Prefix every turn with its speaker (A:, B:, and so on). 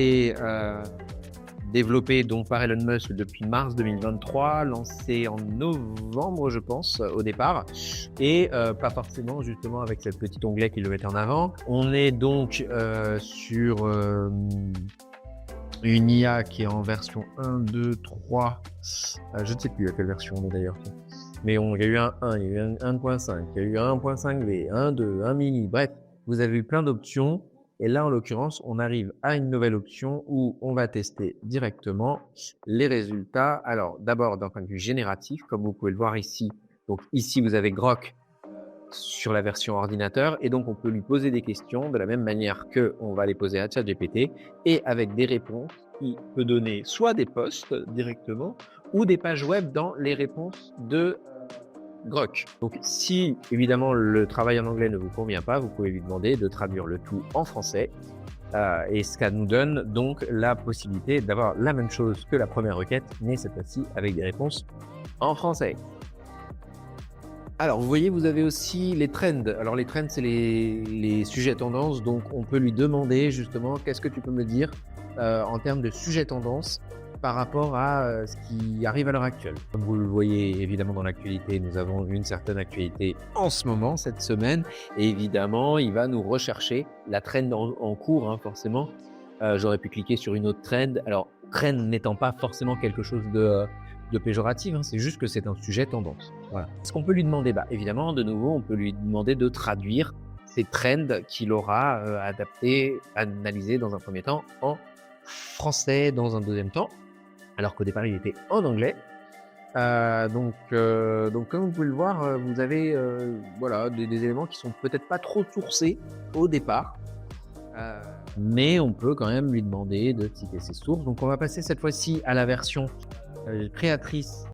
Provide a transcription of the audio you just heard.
A: Et développé donc par Elon Musk depuis mars 2023, lancé en novembre, je pense, au départ, et pas forcément justement avec cette petite onglet qui le mettait en avant. On est donc sur une IA qui est en version 1, 2, 3, je ne sais plus à quelle version on est d'ailleurs. Mais il y a eu un 1, il y a eu un 1.5, il y a eu un 1.5V, un 2, un mini, bref, vous avez eu plein d'options. Et là, en l'occurrence, on arrive à une nouvelle option où on va tester directement les résultats. Alors, d'abord, d'un point de vue génératif, comme vous pouvez le voir ici. Donc ici, vous avez Grok sur la version ordinateur, et donc on peut lui poser des questions de la même manière que on va les poser à ChatGPT, et avec des réponses qui peut donner soit des posts directement ou des pages web dans les réponses de Grok. Donc si évidemment le travail en anglais ne vous convient pas, vous pouvez lui demander de traduire le tout en français, et ça nous donne donc la possibilité d'avoir la même chose que la première requête, mais cette fois-ci avec des réponses en français. Alors, vous voyez, vous avez aussi les trends. Alors, les trends, c'est les sujets tendances. Donc, on peut lui demander justement, qu'est-ce que tu peux me dire en termes de sujets tendances par rapport à ce qui arrive à l'heure actuelle. Comme vous le voyez évidemment dans l'actualité, nous avons une certaine actualité en ce moment, cette semaine. Et évidemment, il va nous rechercher la trend en cours, hein, forcément. J'aurais pu cliquer sur une autre trend. Alors, trend n'étant pas forcément quelque chose de péjoratif, hein, c'est juste que c'est un sujet tendance. Voilà. Ce qu'on peut lui demander, évidemment, de nouveau, on peut lui demander de traduire ces trends qu'il aura adaptés, analysés dans un premier temps en français, dans un deuxième temps, alors qu'au départ il était en anglais. Donc comme vous pouvez le voir, vous avez voilà, des éléments qui sont peut-être pas trop sourcés au départ, mais on peut quand même lui demander de citer ses sources. Donc on va passer cette fois-ci à la version créatrice